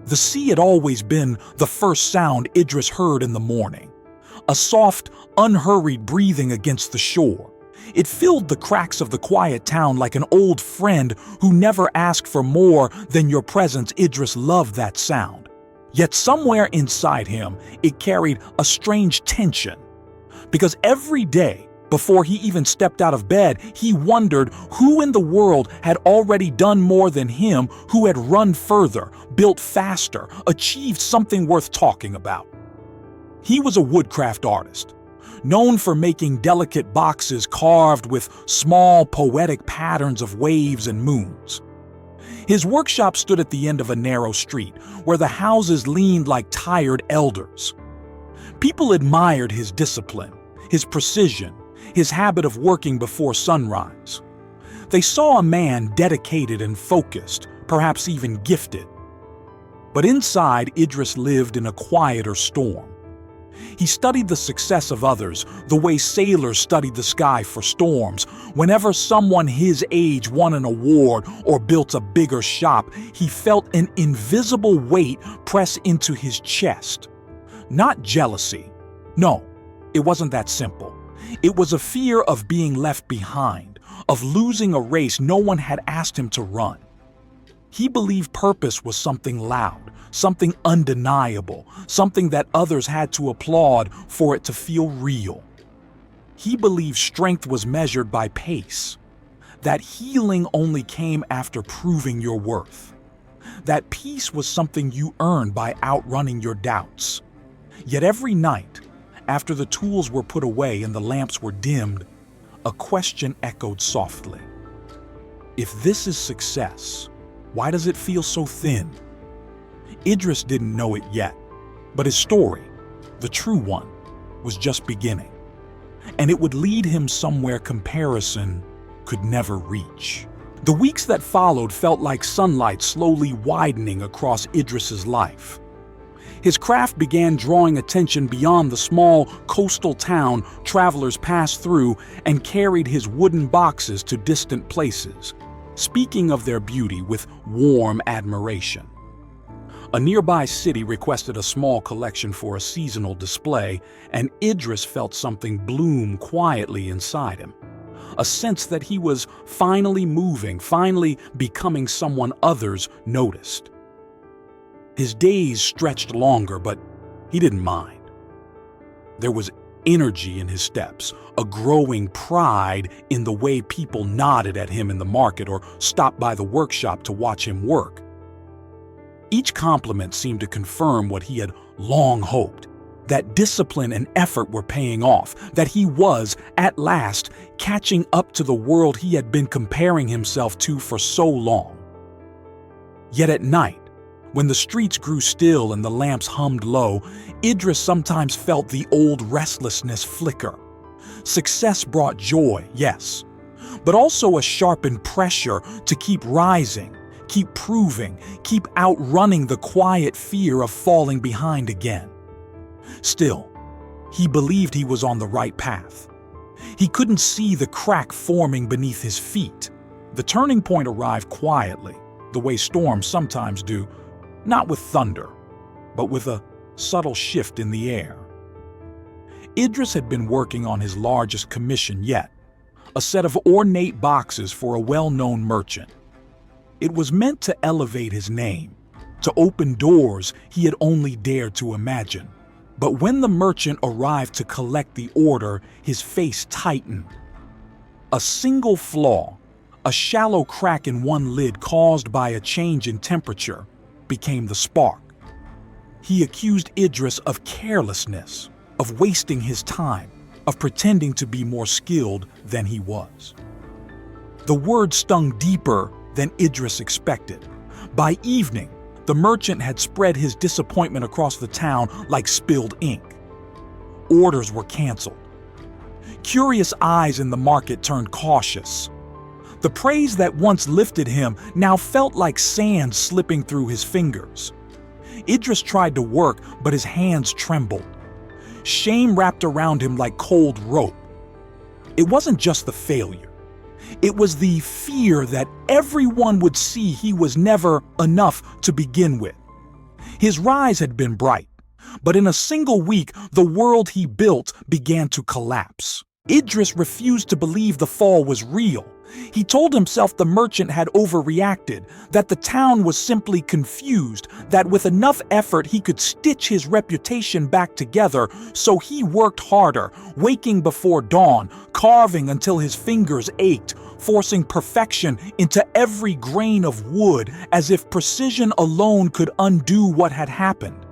The sea had always been the first sound Idris heard in the morning, a soft, unhurried breathing against the shore. It filled the cracks of the quiet town like an old friend who never asked for more than your presence. Idris loved that sound. Yet somewhere inside him, it carried a strange tension. Because every day, before he even stepped out of bed, he wondered who in the world had already done more than him, who had run further, built faster, achieved something worth talking about. He was a woodcraft artist, known for making delicate boxes carved with small, poetic patterns of waves and moons. His workshop stood at the end of a narrow street, where the houses leaned like tired elders. People admired his discipline, his precision, his habit of working before sunrise. They saw a man dedicated and focused, perhaps even gifted. But inside, Idris lived in a quieter storm. He studied the success of others, the way sailors studied the sky for storms. Whenever someone his age won an award or built a bigger shop, he felt an invisible weight press into his chest. Not jealousy. No, it wasn't that simple. It was a fear of being left behind, of losing a race no one had asked him to run. He believed purpose was something loud, something undeniable, something that others had to applaud for it to feel real. He believed strength was measured by pace, that healing only came after proving your worth, that peace was something you earned by outrunning your doubts. Yet every night, after the tools were put away and the lamps were dimmed, a question echoed softly. If this is success, why does it feel so thin? Idris didn't know it yet, but his story, the true one, was just beginning. And it would lead him somewhere comparison could never reach. The weeks that followed felt like sunlight slowly widening across Idris's life. His craft began drawing attention beyond the small coastal town travelers passed through and carried his wooden boxes to distant places, speaking of their beauty with warm admiration. A nearby city requested a small collection for a seasonal display, and Idris felt something bloom quietly inside him. A sense that he was finally moving, finally becoming someone others noticed. His days stretched longer, but he didn't mind. There was energy in his steps, a growing pride in the way people nodded at him in the market or stopped by the workshop to watch him work. Each compliment seemed to confirm what he had long hoped, that discipline and effort were paying off, that he was, at last, catching up to the world he had been comparing himself to for so long. Yet at night, when the streets grew still and the lamps hummed low, Idris sometimes felt the old restlessness flicker. Success brought joy, yes, but also a sharpened pressure to keep rising, keep proving, keep outrunning the quiet fear of falling behind again. Still, he believed he was on the right path. He couldn't see the crack forming beneath his feet. The turning point arrived quietly, the way storms sometimes do, not with thunder, but with a subtle shift in the air. Idris had been working on his largest commission yet, a set of ornate boxes for a well-known merchant. It was meant to elevate his name, to open doors he had only dared to imagine. But when the merchant arrived to collect the order, his face tightened. A single flaw, a shallow crack in one lid caused by a change in temperature, became the spark. He accused Idris of carelessness, of wasting his time, of pretending to be more skilled than he was. The word stung deeper than Idris expected. By evening, the merchant had spread his disappointment across the town like spilled ink. Orders were canceled. Curious eyes in the market turned cautious. The praise that once lifted him now felt like sand slipping through his fingers. Idris tried to work, but his hands trembled. Shame wrapped around him like cold rope. It wasn't just the failure. It was the fear that everyone would see he was never enough to begin with. His rise had been bright, but in a single week, the world he built began to collapse. Idris refused to believe the fall was real. He told himself the merchant had overreacted, that the town was simply confused, that with enough effort he could stitch his reputation back together, so he worked harder, waking before dawn, carving until his fingers ached, forcing perfection into every grain of wood as if precision alone could undo what had happened.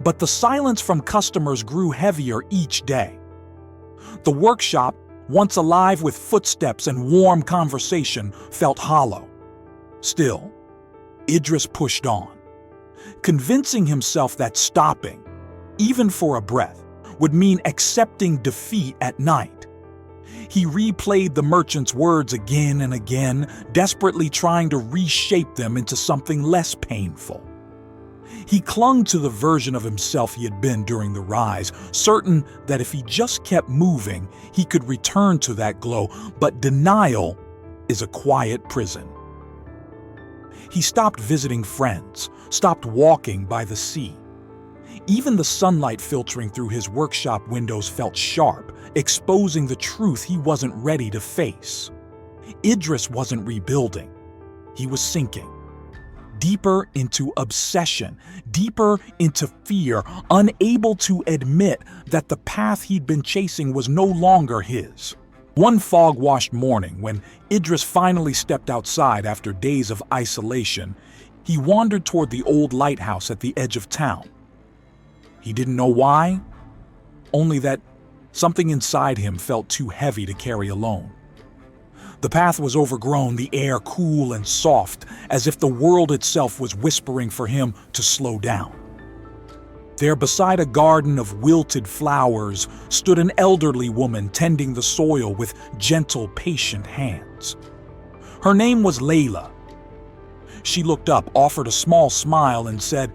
But the silence from customers grew heavier each day. The workshop, once alive with footsteps and warm conversation, felt hollow. Still, Idris pushed on, convincing himself that stopping, even for a breath, would mean accepting defeat at night. He replayed the merchant's words again and again, desperately trying to reshape them into something less painful. He clung to the version of himself he had been during the rise, certain that if he just kept moving, he could return to that glow, but denial is a quiet prison. He stopped visiting friends, stopped walking by the sea. Even the sunlight filtering through his workshop windows felt sharp, exposing the truth he wasn't ready to face. Idris wasn't rebuilding. He was sinking. Deeper into obsession, deeper into fear, unable to admit that the path he'd been chasing was no longer his. One fog-washed morning, when Idris finally stepped outside after days of isolation, he wandered toward the old lighthouse at the edge of town. He didn't know why, only that something inside him felt too heavy to carry alone. The path was overgrown, the air cool and soft, as if the world itself was whispering for him to slow down. There, beside a garden of wilted flowers, stood an elderly woman tending the soil with gentle, patient hands. Her name was Layla. She looked up, offered a small smile, and said,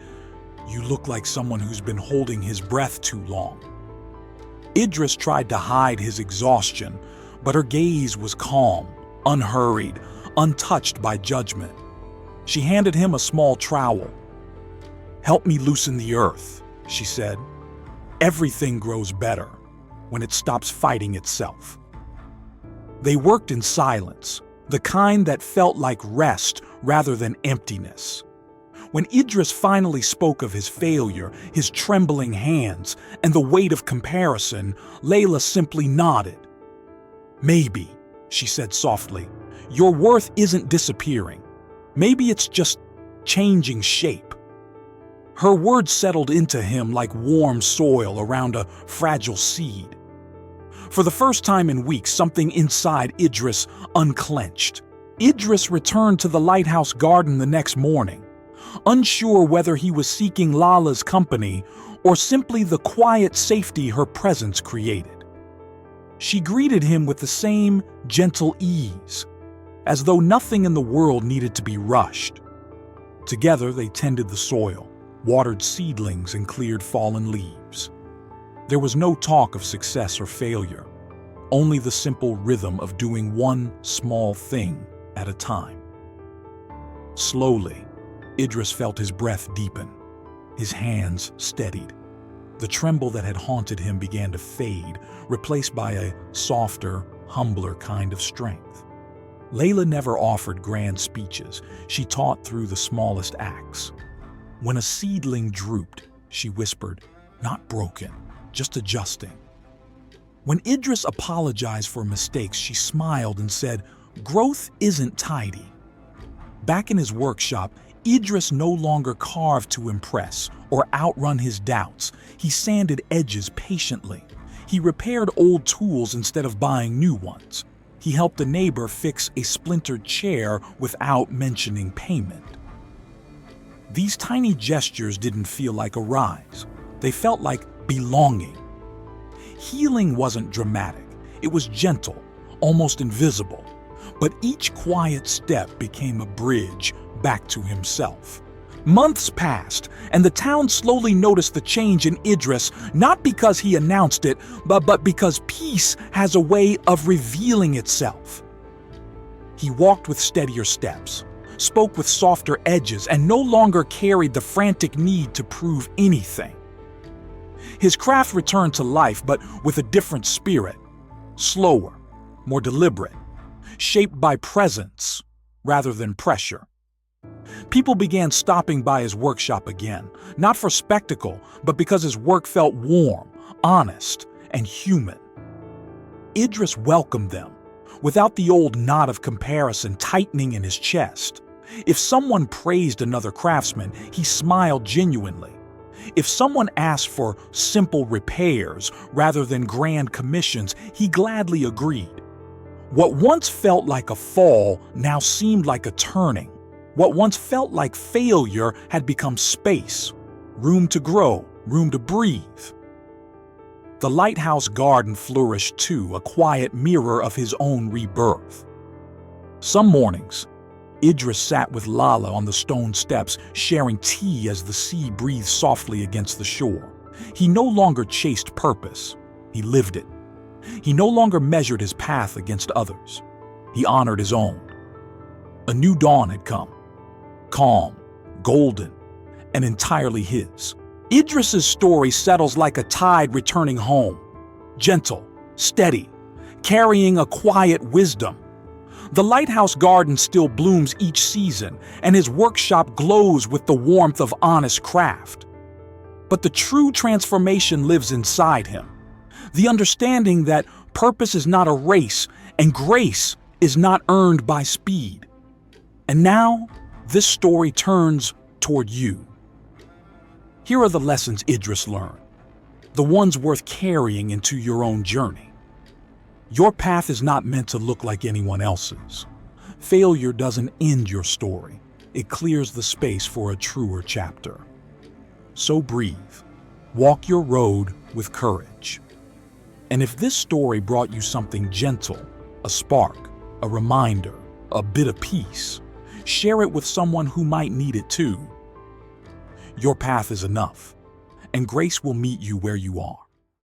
"You look like someone who's been holding his breath too long." Idris tried to hide his exhaustion, but her gaze was calm, unhurried, untouched by judgment. She handed him a small trowel. "Help me loosen the earth," she said. "Everything grows better when it stops fighting itself." They worked in silence, the kind that felt like rest rather than emptiness. When Idris finally spoke of his failure, his trembling hands, and the weight of comparison, Layla simply nodded. "Maybe," she said softly, "your worth isn't disappearing. Maybe it's just changing shape." Her words settled into him like warm soil around a fragile seed. For the first time in weeks, something inside Idris unclenched. Idris returned to the lighthouse garden the next morning, unsure whether he was seeking Lala's company or simply the quiet safety her presence created. She greeted him with the same gentle ease, as though nothing in the world needed to be rushed. Together they tended the soil, watered seedlings, and cleared fallen leaves. There was no talk of success or failure, only the simple rhythm of doing one small thing at a time. Slowly, Idris felt his breath deepen, his hands steadied. The tremble that had haunted him began to fade, replaced by a softer, humbler kind of strength. Layla never offered grand speeches. She taught through the smallest acts. When a seedling drooped, she whispered, "Not broken, just adjusting." When Idris apologized for mistakes, she smiled and said, "Growth isn't tidy." Back in his workshop, Idris no longer carved to impress or outrun his doubts. He sanded edges patiently. He repaired old tools instead of buying new ones. He helped a neighbor fix a splintered chair without mentioning payment. These tiny gestures didn't feel like a rise. They felt like belonging. Healing wasn't dramatic. It was gentle, almost invisible. But each quiet step became a bridge back to himself. Months passed, and the town slowly noticed the change in Idris, not because he announced it, but because peace has a way of revealing itself. He walked with steadier steps, spoke with softer edges, and no longer carried the frantic need to prove anything. His craft returned to life, but with a different spirit, slower, more deliberate, shaped by presence rather than pressure. People began stopping by his workshop again, not for spectacle, but because his work felt warm, honest, and human. Idris welcomed them, without the old knot of comparison tightening in his chest. If someone praised another craftsman, he smiled genuinely. If someone asked for simple repairs rather than grand commissions, he gladly agreed. What once felt like a fall now seemed like a turning. What once felt like failure had become space, room to grow, room to breathe. The lighthouse garden flourished too, a quiet mirror of his own rebirth. Some mornings, Idris sat with Lala on the stone steps, sharing tea as the sea breathed softly against the shore. He no longer chased purpose, he lived it. He no longer measured his path against others. He honored his own. A new dawn had come, calm, golden, and entirely his. Idris's story settles like a tide returning home, gentle, steady, carrying a quiet wisdom. The lighthouse garden still blooms each season, and his workshop glows with the warmth of honest craft. But the true transformation lives inside him. The understanding that purpose is not a race, and grace is not earned by speed. And now, this story turns toward you. Here are the lessons Idris learned, the ones worth carrying into your own journey. Your path is not meant to look like anyone else's. Failure doesn't end your story. It clears the space for a truer chapter. So breathe. Walk your road with courage. And if this story brought you something gentle, a spark, a reminder, a bit of peace, share it with someone who might need it too. Your path is enough, and grace will meet you where you are.